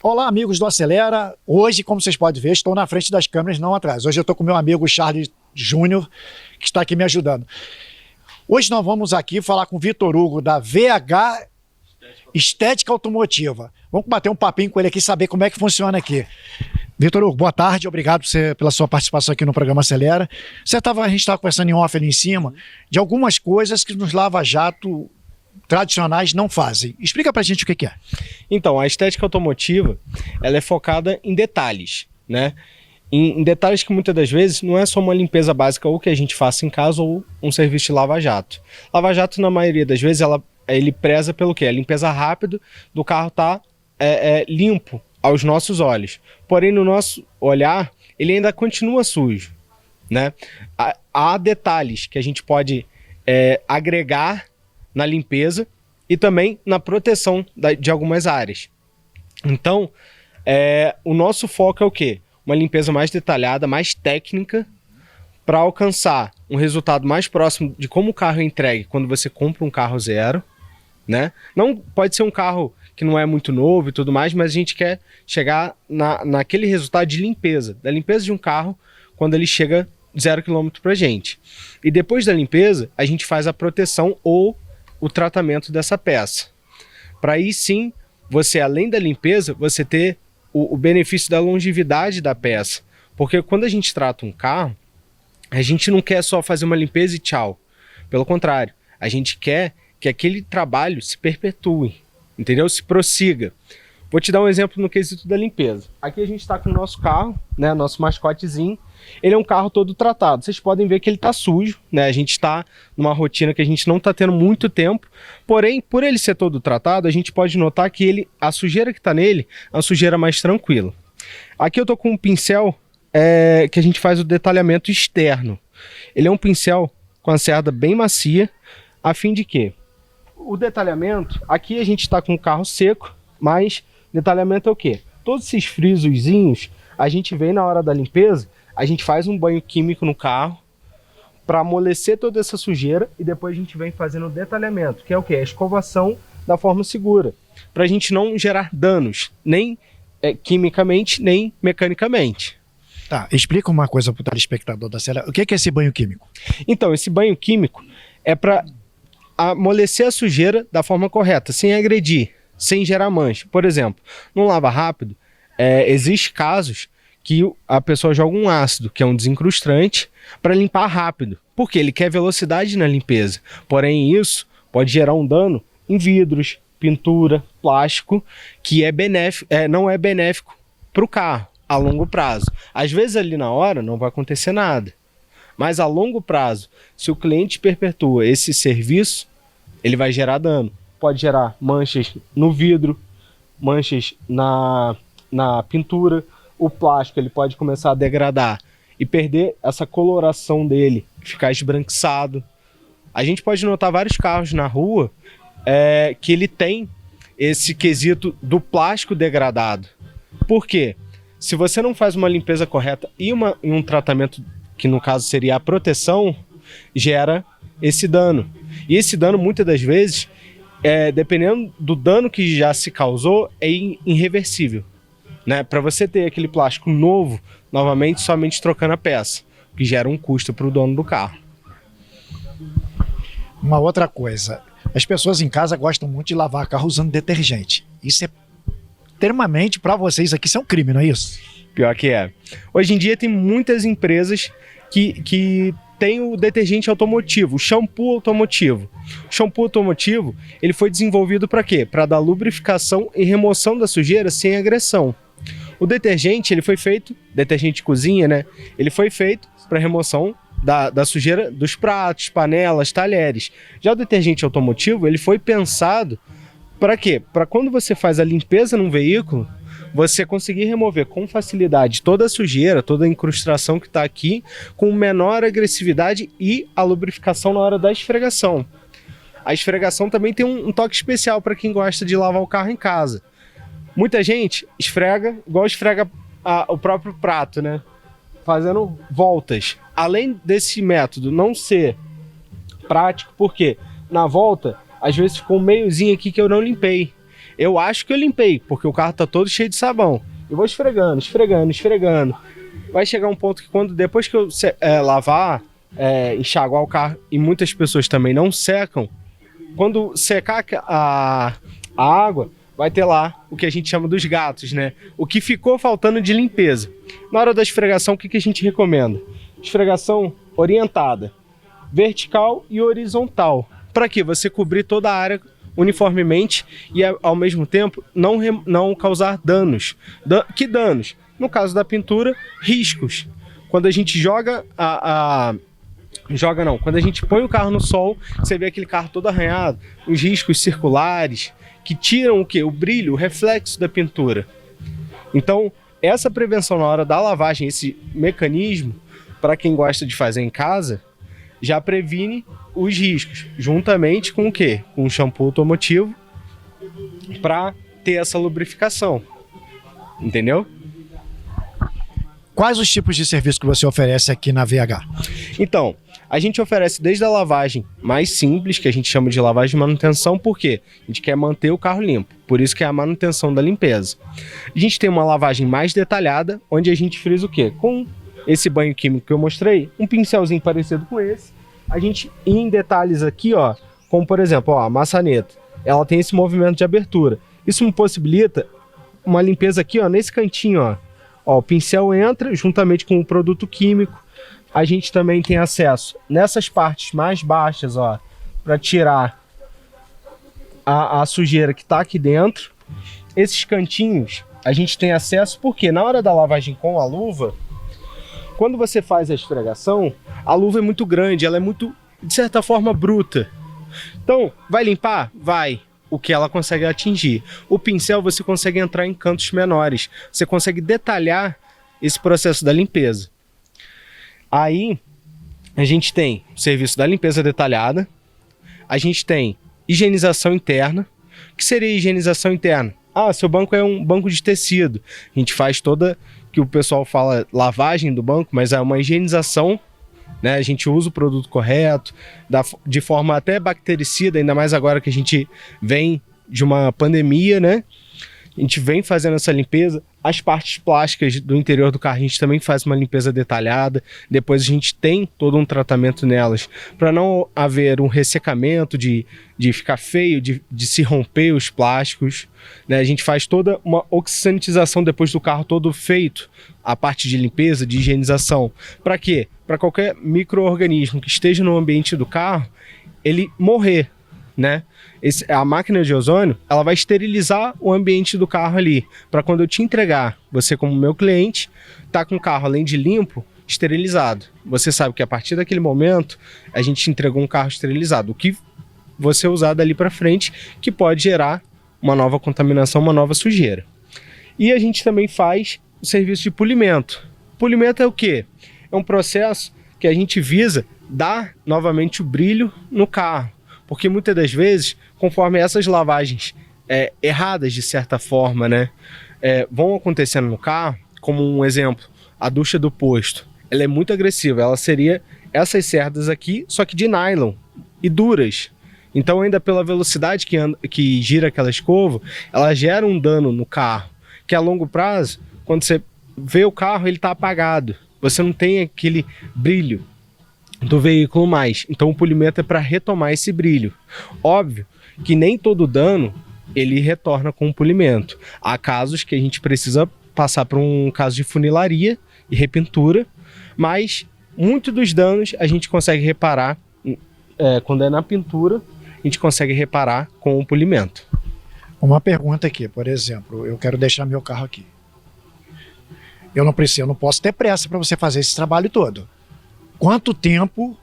Olá, amigos do Acelera. Hoje, como vocês podem ver, estou na frente das câmeras, não atrás. Hoje eu estou com meu amigo Charles Júnior, que está aqui me ajudando. Hoje nós vamos aqui falar com o Vitor Hugo, da VH Estética Automotiva. Vamos bater um papinho com ele aqui e saber como é que funciona aqui. Vitor Hugo, boa tarde, obrigado pela sua participação aqui no programa Acelera. A gente estava conversando em off ali em cima, de algumas coisas que nos lava-jato tradicionais não fazem. Explica pra gente o que é. Então, a estética automotiva, ela é focada em detalhes, né? Em detalhes que muitas das vezes não é só uma limpeza básica ou que a gente faça em casa ou um serviço de lava-jato. Lava-jato, na maioria das vezes, ele preza pelo quê? A limpeza rápida do carro tá limpo aos nossos olhos. Porém, no nosso olhar, ele ainda continua sujo, né? Há detalhes que a gente pode agregar na limpeza e também na proteção de algumas áreas. Então, o nosso foco é o quê? Uma limpeza mais detalhada, mais técnica, para alcançar um resultado mais próximo de como o carro é entregue quando você compra um carro zero, né? Não pode ser um carro que não é muito novo e tudo mais, mas a gente quer chegar naquele resultado de limpeza, da limpeza de um carro quando ele chega 0 km para a gente. E depois da limpeza, a gente faz a proteção ou o tratamento dessa peça. Para aí sim, você além da limpeza, você ter o benefício da longevidade da peça. Porque quando a gente trata um carro, a gente não quer só fazer uma limpeza e tchau. Pelo contrário, a gente quer que aquele trabalho se perpetue, entendeu? Se prossiga. Vou te dar um exemplo no quesito da limpeza. Aqui a gente está com o nosso carro, né, nosso mascotezinho. Ele é um carro todo tratado. Vocês podem ver que ele está sujo, né? A gente está numa rotina que a gente não está tendo muito tempo. Porém, por ele ser todo tratado, a gente pode notar que a sujeira que está nele é uma sujeira mais tranquila. Aqui eu estou com um pincel que a gente faz o detalhamento externo. Ele é um pincel com a cerda bem macia, a fim de que o detalhamento, aqui a gente está com o carro seco, mas detalhamento é o quê? Todos esses frisozinhos, a gente vem na hora da limpeza, a gente faz um banho químico no carro para amolecer toda essa sujeira e depois a gente vem fazendo o detalhamento, que é o quê? A escovação da forma segura, para a gente não gerar danos, nem quimicamente, nem mecanicamente. Tá, explica uma coisa para o telespectador da Acelera. O que é esse banho químico? Então, esse banho químico é para amolecer a sujeira da forma correta, sem agredir, sem gerar mancha. Por exemplo, no lava rápido, existem casos que a pessoa joga um ácido, que é um desencrustante, para limpar rápido, porque ele quer velocidade na limpeza. Porém, isso pode gerar um dano em vidros, pintura, plástico, que não é benéfico para o carro a longo prazo. Às vezes ali na hora não vai acontecer nada, mas a longo prazo, se o cliente perpetua esse serviço, ele vai gerar dano. Pode gerar manchas no vidro, manchas na pintura. O plástico ele pode começar a degradar e perder essa coloração dele, ficar esbranquiçado. A gente pode notar vários carros na rua que ele tem esse quesito do plástico degradado. Por quê? Se você não faz uma limpeza correta e um tratamento, que no caso seria a proteção, gera esse dano. E esse dano, muitas das vezes, dependendo do dano que já se causou, é irreversível, né? Para você ter aquele plástico novo, novamente, somente trocando a peça, que gera um custo para o dono do carro. Uma outra coisa, as pessoas em casa gostam muito de lavar carro usando detergente. Isso é extremamente, para vocês aqui, isso é um crime, não é isso? Pior que é. Hoje em dia tem muitas empresas que tem o detergente automotivo, o shampoo automotivo. O shampoo automotivo, ele foi desenvolvido para quê? Para dar lubrificação e remoção da sujeira sem agressão. O detergente, ele foi feito, detergente de cozinha, né? Ele foi feito para remoção da sujeira dos pratos, panelas, talheres. Já o detergente automotivo, ele foi pensado para quê? Para quando você faz a limpeza num veículo, você conseguir remover com facilidade toda a sujeira, toda a incrustação que está aqui, com menor agressividade e a lubrificação na hora da esfregação. A esfregação também tem um toque especial para quem gosta de lavar o carro em casa. Muita gente esfrega igual esfrega o próprio prato, né? Fazendo voltas. Além desse método não ser prático, porque na volta, às vezes ficou um meiozinho aqui que eu não limpei. eu acho que eu limpei, porque o carro tá todo cheio de sabão. Eu vou esfregando. Vai chegar um ponto que depois que eu lavar, enxaguar o carro, e muitas pessoas também não secam, quando secar a água, vai ter lá o que a gente chama dos gatos, né? O que ficou faltando de limpeza. Na hora da esfregação, o que a gente recomenda? Esfregação orientada, vertical e horizontal. Para quê? Você cobrir toda a área uniformemente e, ao mesmo tempo, não causar danos. Que danos? No caso da pintura, riscos. Quando a gente quando a gente põe o carro no sol, você vê aquele carro todo arranhado, os riscos circulares, que tiram o quê? O brilho, o reflexo da pintura. Então, essa prevenção na hora da lavagem, esse mecanismo, para quem gosta de fazer em casa, já previne os riscos, juntamente com o quê? Com o shampoo automotivo, para ter essa lubrificação. Entendeu? Quais os tipos de serviço que você oferece aqui na VH? Então, a gente oferece desde a lavagem mais simples, que a gente chama de lavagem de manutenção, porque a gente quer manter o carro limpo, por isso que é a manutenção da limpeza. A gente tem uma lavagem mais detalhada, onde a gente frisa o quê? Com esse banho químico que eu mostrei, um pincelzinho parecido com esse, a gente ir em detalhes aqui, ó, como por exemplo, ó, a maçaneta, ela tem esse movimento de abertura. Isso me possibilita uma limpeza aqui, ó, nesse cantinho, ó. Ó, o pincel entra juntamente com o produto químico. A gente também tem acesso nessas partes mais baixas, ó, para tirar a sujeira que está aqui dentro. Esses cantinhos a gente tem acesso porque na hora da lavagem com a luva, quando você faz a esfregação, a luva é muito grande, ela é muito, de certa forma, bruta. Então, vai limpar? Vai. O que ela consegue atingir. O pincel você consegue entrar em cantos menores. Você consegue detalhar esse processo da limpeza. Aí, a gente tem o serviço da limpeza detalhada. A gente tem higienização interna. O que seria higienização interna? Ah, seu banco é um banco de tecido. A gente faz toda, que o pessoal fala lavagem do banco, mas é uma higienização, né? A gente usa o produto correto, de forma até bactericida, ainda mais agora que a gente vem de uma pandemia, né? A gente vem fazendo essa limpeza. As partes plásticas do interior do carro a gente também faz uma limpeza detalhada. Depois a gente tem todo um tratamento nelas para não haver um ressecamento de ficar feio, de se romper os plásticos, né? A gente faz toda uma oxisanitização depois do carro todo feito, a parte de limpeza, de higienização. Para quê? Para qualquer micro-organismo que esteja no ambiente do carro, ele morrer, né? A máquina de ozônio, ela vai esterilizar o ambiente do carro ali, para quando eu te entregar, você como meu cliente, tá com o carro, além de limpo, esterilizado. Você sabe que a partir daquele momento, a gente entregou um carro esterilizado. O que você usar dali para frente, que pode gerar uma nova contaminação, uma nova sujeira. E a gente também faz o serviço de polimento. Polimento é o quê? É um processo que a gente visa dar novamente o brilho no carro. Porque muitas das vezes, conforme essas lavagens erradas de certa forma, né, vão acontecendo no carro, como um exemplo, a ducha do posto, ela é muito agressiva, ela seria essas cerdas aqui, só que de nylon e duras. Então ainda pela velocidade que gira aquela escova, ela gera um dano no carro, que a longo prazo, quando você vê o carro, ele está apagado, você não tem aquele brilho do veículo mais. Então o polimento é para retomar esse brilho. Óbvio que nem todo dano ele retorna com o polimento. Há casos que a gente precisa passar por um caso de funilaria e repintura, mas muito dos danos a gente consegue reparar quando é na pintura, a gente consegue reparar com o polimento. Uma pergunta aqui, por exemplo, eu quero deixar meu carro aqui. Eu não posso ter pressa para você fazer esse trabalho todo. Quanto tempo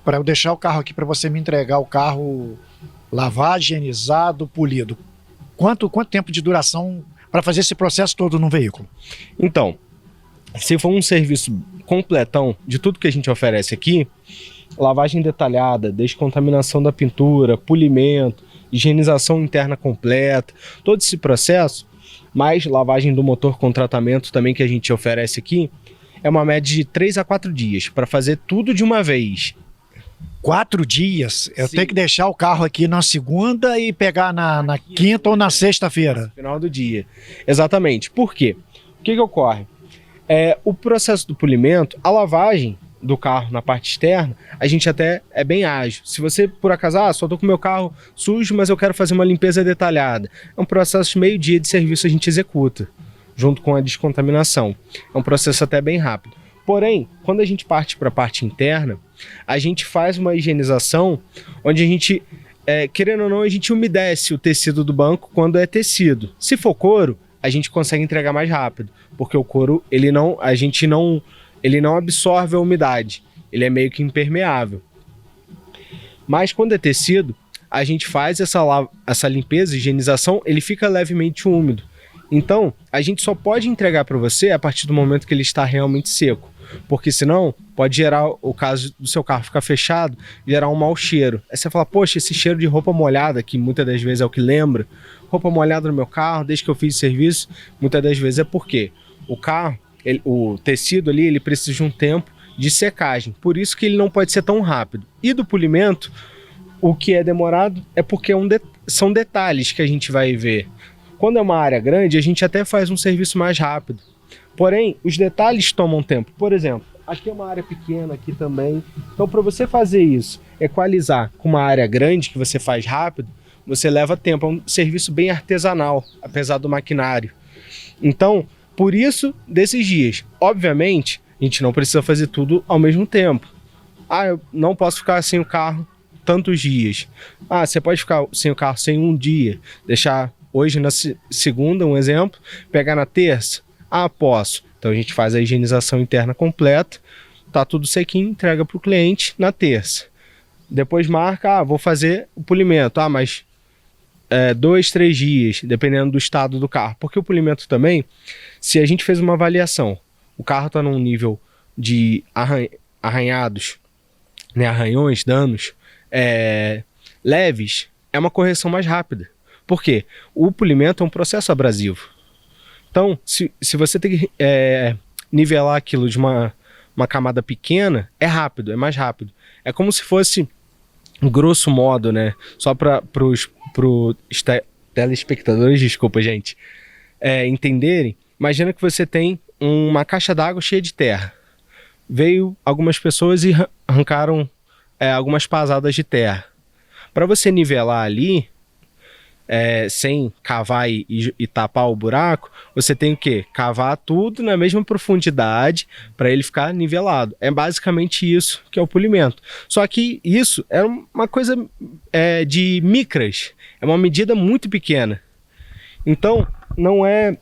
para eu deixar o carro aqui para você me entregar o carro lavado, higienizado, polido? Quanto tempo de duração para fazer esse processo todo no veículo? Então, se for um serviço completão de tudo que a gente oferece aqui, lavagem detalhada, descontaminação da pintura, polimento, higienização interna completa, todo esse processo, mais lavagem do motor com tratamento também que a gente oferece aqui, é uma média de 3 a 4 dias para fazer tudo de uma vez. 4 dias. Eu Sim. tenho que deixar o carro aqui na segunda e pegar na quinta ou na sexta-feira. Final do dia. Exatamente. Por quê? O que ocorre? O processo do polimento, a lavagem do carro na parte externa, a gente até é bem ágil. Se você, por acaso, só tô com meu carro sujo, mas eu quero fazer uma limpeza detalhada, é um processo de meio dia de serviço a gente executa, junto com a descontaminação. É um processo até bem rápido. Porém, quando a gente parte para a parte interna, a gente faz uma higienização onde a gente, querendo ou não, a gente umedece o tecido do banco quando é tecido. Se for couro, a gente consegue entregar mais rápido, porque o couro, ele não absorve a umidade, ele é meio que impermeável. Mas quando é tecido, a gente faz essa limpeza, higienização, ele fica levemente úmido. Então, a gente só pode entregar para você a partir do momento que ele está realmente seco, porque senão pode gerar, o caso do seu carro ficar fechado, gerar um mau cheiro. Aí você fala, poxa, esse cheiro de roupa molhada, que muitas das vezes é o que lembra, roupa molhada no meu carro, desde que eu fiz serviço, muitas das vezes é porque o carro, o tecido ali, ele precisa de um tempo de secagem, por isso que ele não pode ser tão rápido. E do polimento, o que é demorado é porque são detalhes que a gente vai ver. Quando é uma área grande, a gente até faz um serviço mais rápido. Porém, os detalhes tomam tempo. Por exemplo, aqui é uma área pequena, aqui também. Então, para você fazer isso, equalizar com uma área grande que você faz rápido, você leva tempo. É um serviço bem artesanal, apesar do maquinário. Então, por isso, desses dias. Obviamente, a gente não precisa fazer tudo ao mesmo tempo. Eu não posso ficar sem o carro tantos dias. Você pode ficar sem o carro sem um dia, deixar hoje na segunda, um exemplo, pegar na terça. Posso. Então a gente faz a higienização interna completa, tá tudo sequinho, entrega para o cliente na terça. Depois marca, vou fazer o polimento. Mas 2, 3 dias, dependendo do estado do carro. Porque o polimento também, se a gente fez uma avaliação, o carro está num nível de arranhados, né, arranhões, danos leves, é uma correção mais rápida. Por quê? O polimento é um processo abrasivo. Então, se você tem que nivelar aquilo de uma camada pequena, é rápido, é mais rápido. É como se fosse, grosso modo, né? Só para os telespectadores, desculpa, gente, entenderem. Imagina que você tem uma caixa d'água cheia de terra. Veio algumas pessoas e arrancaram algumas pasadas de terra. Para você nivelar ali, sem cavar e tapar o buraco, você tem o quê? Cavar tudo na mesma profundidade para ele ficar nivelado. É basicamente isso que é o polimento. Só que isso é uma coisa de micras, é uma medida muito pequena. Então, não é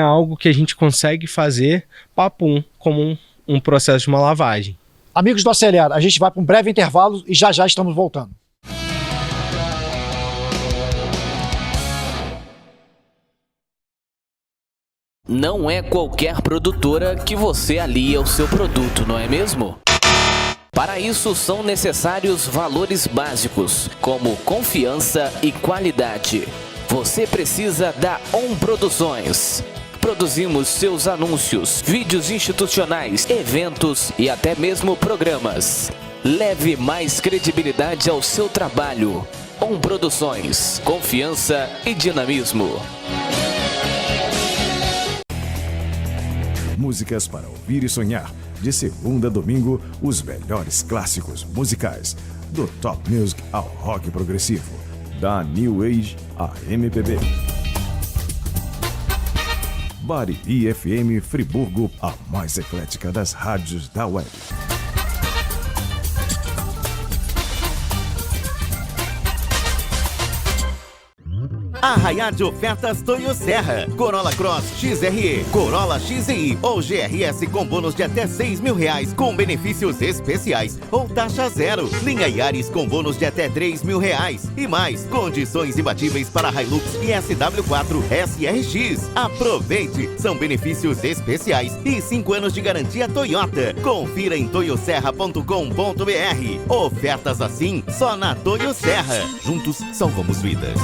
algo que a gente consegue fazer papum, como um processo de uma lavagem. Amigos do Acelera, a gente vai para um breve intervalo e já estamos voltando. Não é qualquer produtora que você alia o seu produto, não é mesmo? Para isso são necessários valores básicos, como confiança e qualidade. Você precisa da ON Produções. Produzimos seus anúncios, vídeos institucionais, eventos e até mesmo programas. Leve mais credibilidade ao seu trabalho. ON Produções, confiança e dinamismo. Músicas para ouvir e sonhar. De segunda a domingo, os melhores clássicos musicais. Do Top Music ao rock progressivo. Da New Age à MPB. Bariri FM Friburgo, a mais eclética das rádios da web. Arraiar de ofertas Toyo Serra. Corolla Cross XRE, Corolla XEI ou GRS com bônus de até R$6.000 com benefícios especiais ou taxa zero. Linha Yaris com bônus de até R$3.000 e mais condições imbatíveis para Hilux e SW4 SRX. Aproveite! São benefícios especiais e 5 anos de garantia Toyota. Confira em toyoserra.com.br. Ofertas assim só na Toyo Serra. Juntos salvamos vidas.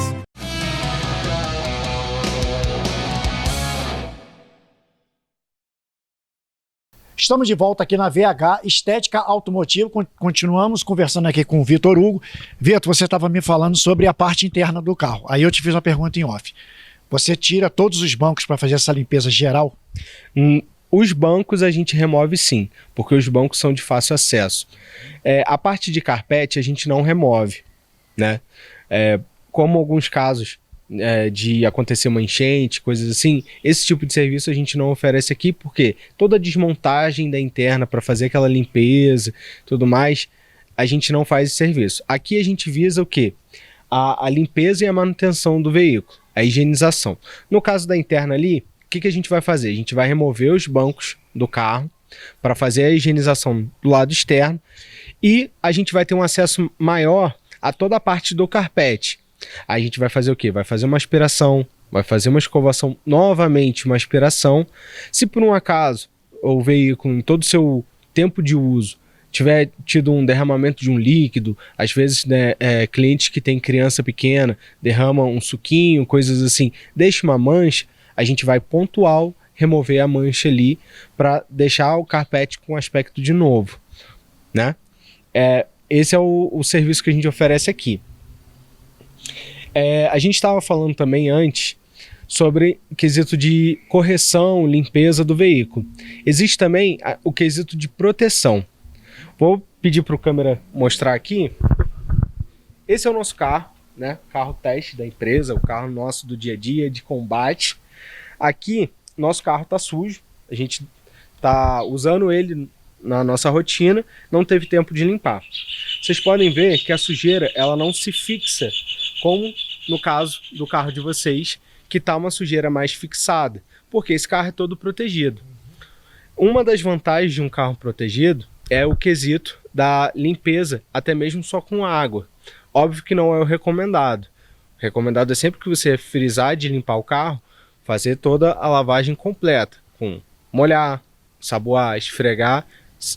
Estamos de volta aqui na VH Estética Automotiva. Continuamos conversando aqui com o Vitor Hugo. Vitor, você estava me falando sobre a parte interna do carro. Aí eu te fiz uma pergunta em off. Você tira todos os bancos para fazer essa limpeza geral? Os bancos a gente remove sim, porque os bancos são de fácil acesso. A parte de carpete a gente não remove, né? Como alguns casos de acontecer uma enchente, coisas assim, esse tipo de serviço a gente não oferece aqui, porque toda a desmontagem da interna para fazer aquela limpeza, tudo mais, a gente não faz esse serviço. Aqui a gente visa o quê? A limpeza e a manutenção do veículo, a higienização. No caso da interna ali, o que a gente vai fazer? A gente vai remover os bancos do carro para fazer a higienização do lado externo e a gente vai ter um acesso maior a toda a parte do carpete. Aí a gente vai fazer o quê? Vai fazer uma aspiração, vai fazer uma escovação, novamente uma aspiração. Se por um acaso o veículo, em todo o seu tempo de uso, tiver tido um derramamento de um líquido, às vezes, né, clientes que têm criança pequena derramam um suquinho, coisas assim, deixa uma mancha, a gente vai pontual remover a mancha ali para deixar o carpete com aspecto de novo, né? Esse é o serviço que a gente oferece aqui. A gente estava falando também antes sobre o quesito de correção, limpeza do veículo. Existe também o quesito de proteção. Vou pedir para o câmera mostrar aqui. Esse é o nosso carro, né? Carro teste da empresa, o carro nosso do dia a dia, de combate. Aqui, nosso carro está sujo, a gente está usando ele na nossa rotina, não teve tempo de limpar. Vocês podem ver que a sujeira ela não se fixa, como no caso do carro de vocês, que está uma sujeira mais fixada, porque esse carro é todo protegido. Uma das vantagens de um carro protegido é o quesito da limpeza, até mesmo só com água. Óbvio que não é o recomendado. O recomendado é sempre que você frisar de limpar o carro, fazer toda a lavagem completa, com molhar, saboar, esfregar,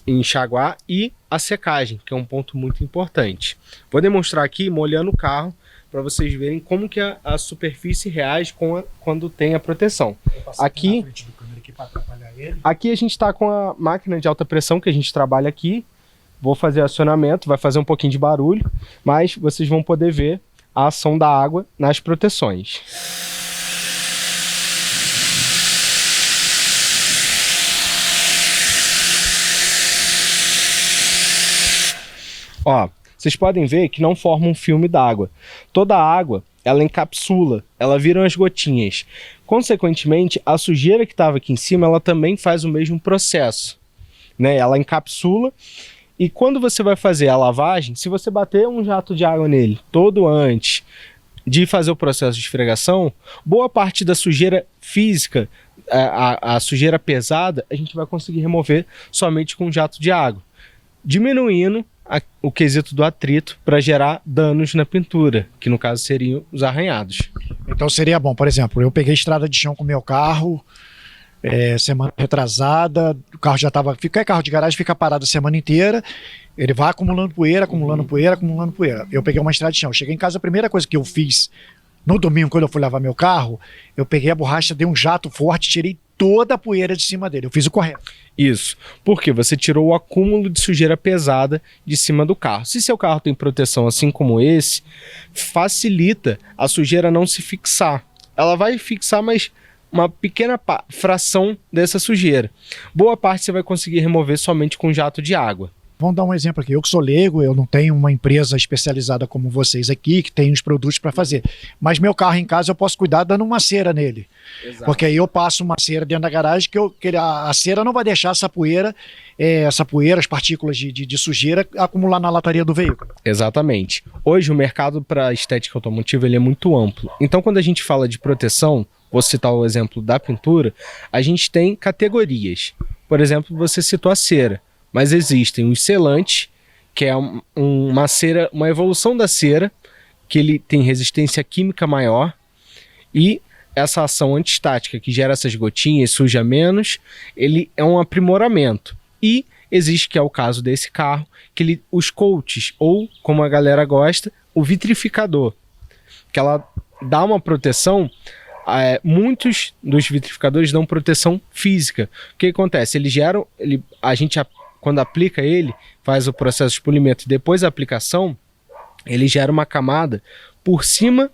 enxaguar e a secagem, que é um ponto muito importante. Vou demonstrar aqui molhando o carro para vocês verem como que a superfície reage quando tem a proteção. Aqui a gente está com a máquina de alta pressão que a gente trabalha aqui. Vou fazer acionamento, vai fazer um pouquinho de barulho, mas vocês vão poder ver a ação da água nas proteções. Ó, vocês podem ver que não forma um filme d'água. Toda a água, ela encapsula, ela vira umas gotinhas. Consequentemente, a sujeira que estava aqui em cima, ela também faz o mesmo processo, né? Ela encapsula e quando você vai fazer a lavagem, se você bater um jato de água nele todo antes de fazer o processo de esfregação, boa parte da sujeira física, a sujeira pesada, a gente vai conseguir remover somente com um jato de água, diminuindo o quesito do atrito para gerar danos na pintura, que no caso seriam os arranhados. Então seria bom, por exemplo, eu peguei estrada de chão com o meu carro, semana retrasada, o carro já estava... Qualquer carro de garagem fica parado a semana inteira, ele vai acumulando poeira, acumulando poeira, acumulando poeira. Eu peguei uma estrada de chão, cheguei em casa, a primeira coisa que eu fiz no domingo, quando eu fui lavar meu carro, eu peguei a borracha, dei um jato forte, tirei toda a poeira de cima dele. Eu fiz o correto. Isso, porque você tirou o acúmulo de sujeira pesada de cima do carro. Se seu carro tem proteção assim como esse, facilita a sujeira não se fixar. Ela vai fixar, mas uma pequena fração dessa sujeira. Boa parte você vai conseguir remover somente com jato de água. Vamos dar um exemplo aqui. Eu que sou leigo, eu não tenho uma empresa especializada como vocês aqui, que tem os produtos para fazer. Mas meu carro em casa eu posso cuidar dando uma cera nele. Exato. Porque aí eu passo uma cera dentro da garagem que a cera não vai deixar essa poeira, as partículas de sujeira acumular na lataria do veículo. Exatamente. Hoje o mercado para estética automotiva ele é muito amplo. Então quando a gente fala de proteção, vou citar o exemplo da pintura, a gente tem categorias. Por exemplo, você citou a cera. Mas existem os selantes, que é uma cera, uma evolução da cera, que ele tem resistência química maior, e essa ação antistática que gera essas gotinhas, suja menos, ele é um aprimoramento. E existe, que é o caso desse carro, que os coats, ou como a galera gosta, o vitrificador, que ela dá uma proteção muitos dos vitrificadores dão proteção física. O que acontece? Quando aplica ele, faz o processo de polimento e depois da aplicação, ele gera uma camada por cima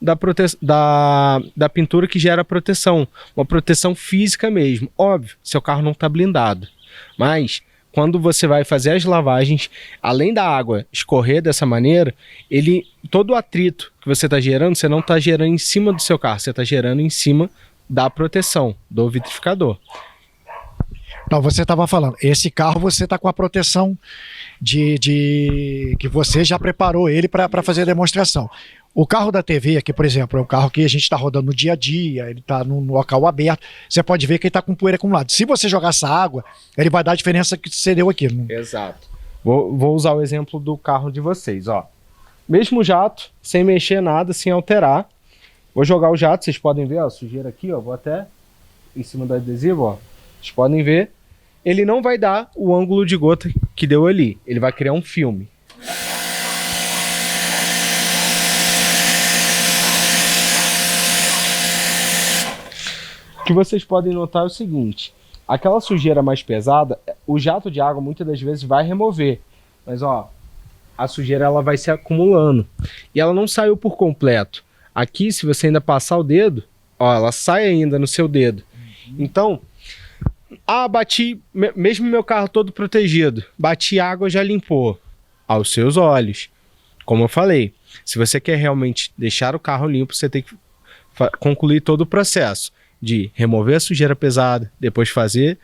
da pintura que gera proteção. Uma proteção física mesmo. Óbvio, seu carro não está blindado. Mas quando você vai fazer as lavagens, além da água escorrer dessa maneira, todo o atrito que você está gerando, você não está gerando em cima do seu carro, você está gerando em cima da proteção do vitrificador. Então, você estava falando, esse carro você está com a proteção que você já preparou ele para fazer a demonstração. O carro da TV aqui, por exemplo, é um carro que a gente está rodando no dia a dia, ele está num local aberto, você pode ver que ele está com poeira acumulada. Se você jogar essa água, ele vai dar a diferença que você deu aqui. Exato. Vou usar o exemplo do carro de vocês, ó. Mesmo jato, sem mexer nada, sem alterar. Vou jogar o jato, vocês podem ver, ó, sujeira aqui, ó, vou até em cima do adesivo, ó. Vocês podem ver, ele não vai dar o ângulo de gota que deu ali, ele vai criar um filme. O que vocês podem notar é o seguinte, aquela sujeira mais pesada, o jato de água muitas das vezes vai remover, mas ó, a sujeira ela vai se acumulando e ela não saiu por completo. Aqui, se você ainda passar o dedo, ó, ela sai ainda no seu dedo. Então, bati, mesmo meu carro todo protegido, bati água, já limpou aos seus olhos. Como eu falei, se você quer realmente deixar o carro limpo, você tem que concluir todo o processo de remover a sujeira pesada, depois fazer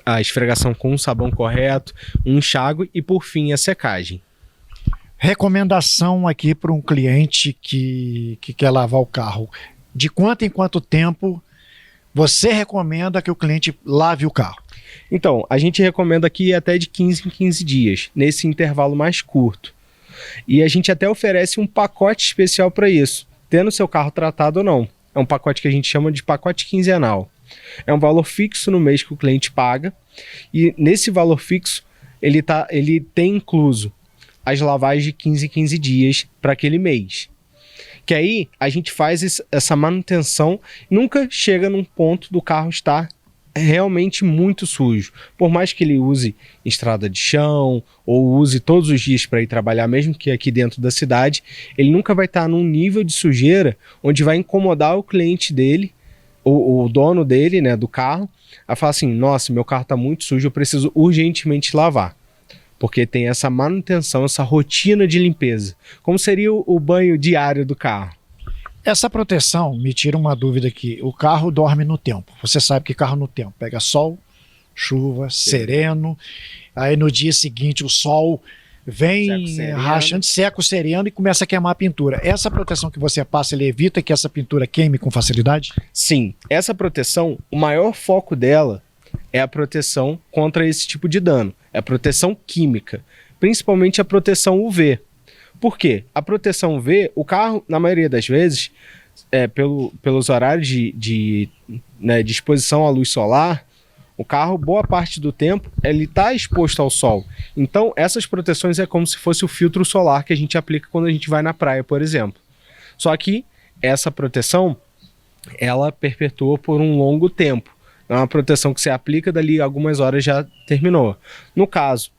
a esfregação com o sabão correto, um enxágue e por fim a secagem. Recomendação aqui para um cliente que quer lavar o carro. De quanto em quanto tempo você recomenda que o cliente lave o carro? Então, a gente recomenda aqui até de 15 em 15 dias, nesse intervalo mais curto. E a gente até oferece um pacote especial para isso, tendo seu carro tratado ou não. É um pacote que a gente chama de pacote quinzenal. É um valor fixo no mês que o cliente paga, e nesse valor fixo ele tem incluso as lavagens de 15 em 15 dias para aquele mês. Que aí a gente faz essa manutenção, nunca chega num ponto do carro estar realmente muito sujo. Por mais que ele use estrada de chão ou use todos os dias para ir trabalhar, mesmo que aqui dentro da cidade, ele nunca vai estar num nível de sujeira onde vai incomodar o cliente dele, o dono dele, né, do carro, a falar assim, nossa, meu carro está muito sujo, eu preciso urgentemente lavar. Porque tem essa manutenção, essa rotina de limpeza. Como seria o banho diário do carro? Essa proteção me tira uma dúvida aqui. O carro dorme no tempo. Você sabe que carro no tempo pega sol, chuva, sereno. Aí no dia seguinte o sol vem rachando, seca o sereno e começa a queimar a pintura. Essa proteção que você passa, ele evita que essa pintura queime com facilidade? Sim. Essa proteção, o maior foco dela é a proteção contra esse tipo de dano. É a proteção química, principalmente a proteção UV. Por quê? A proteção UV, o carro, na maioria das vezes, pelos horários de exposição à luz solar, o carro, boa parte do tempo, ele está exposto ao sol. Então, essas proteções é como se fosse o filtro solar que a gente aplica quando a gente vai na praia, por exemplo. Só que essa proteção, ela perpetua por um longo tempo. É uma proteção que você aplica, dali algumas horas já terminou. No caso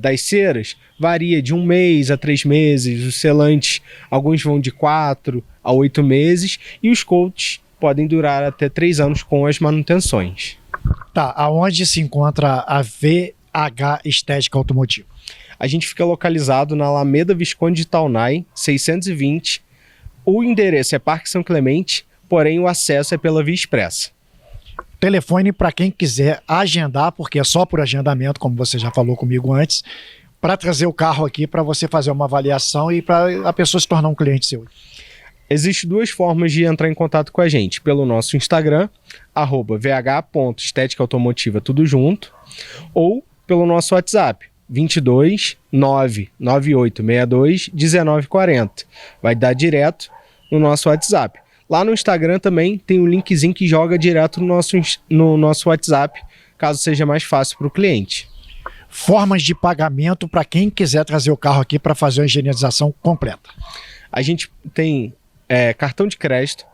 das ceras, varia de 1 mês a 3 meses, os selantes, alguns vão de 4 a 8 meses, e os coats podem durar até 3 anos com as manutenções. Tá, aonde se encontra a VH Estética Automotiva? A gente fica localizado na Alameda Visconde de Taunay, 620. O endereço é Parque São Clemente, porém o acesso é pela Via Expressa. Telefone para quem quiser agendar, porque é só por agendamento, como você já falou comigo antes, para trazer o carro aqui para você fazer uma avaliação e para a pessoa se tornar um cliente seu. Existem 2 formas de entrar em contato com a gente. Pelo nosso Instagram, @vh.estéticaautomotiva, tudo junto, ou pelo nosso WhatsApp, 22 99862 1940. Vai dar direto no nosso WhatsApp. Lá no Instagram também tem um linkzinho que joga direto no nosso WhatsApp, caso seja mais fácil para o cliente. Formas de pagamento para quem quiser trazer o carro aqui para fazer a higienização completa. A gente tem cartão de crédito,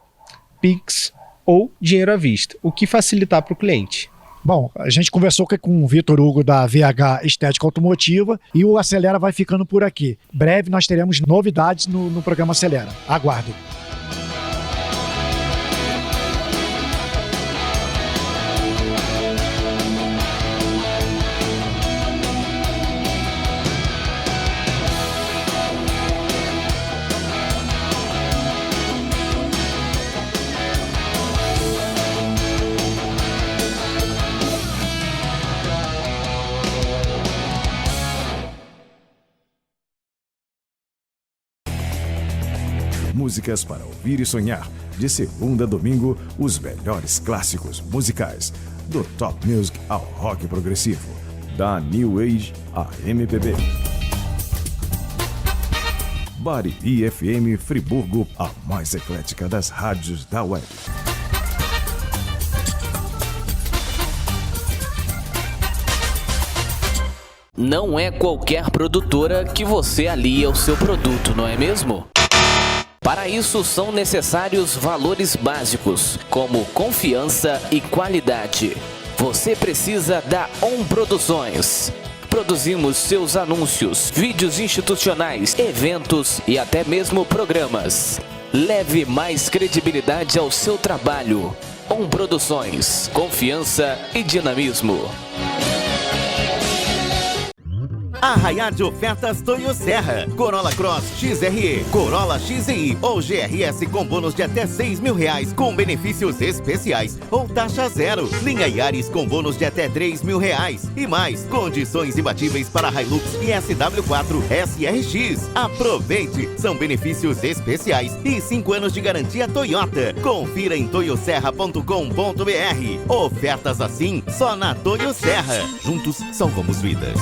Pix ou dinheiro à vista, o que facilitar para o cliente. Bom, a gente conversou com o Vitor Hugo da VH Estética Automotiva e o Acelera vai ficando por aqui. Breve nós teremos novidades no programa Acelera. Aguardem. Músicas para ouvir e sonhar. De segunda a domingo, os melhores clássicos musicais. Do Top Music ao rock progressivo. Da New Age à MPB. Bariri FM Friburgo, a mais eclética das rádios da web. Não é qualquer produtora que você alia o seu produto, não é mesmo? Para isso são necessários valores básicos, como confiança e qualidade. Você precisa da ON Produções. Produzimos seus anúncios, vídeos institucionais, eventos e até mesmo programas. Leve mais credibilidade ao seu trabalho. ON Produções, confiança e dinamismo. Arraiar de ofertas Toyo Serra. Corolla Cross XRE, Corolla XEI ou GRS com bônus de até R$6.000 com benefícios especiais ou taxa zero. Linha Yaris com bônus de até R$3.000 e mais condições imbatíveis para Hilux e SW4 SRX. Aproveite! São benefícios especiais e 5 anos de garantia Toyota. Confira em toyoserra.com.br. Ofertas assim só na Toyo Serra. Juntos salvamos vidas.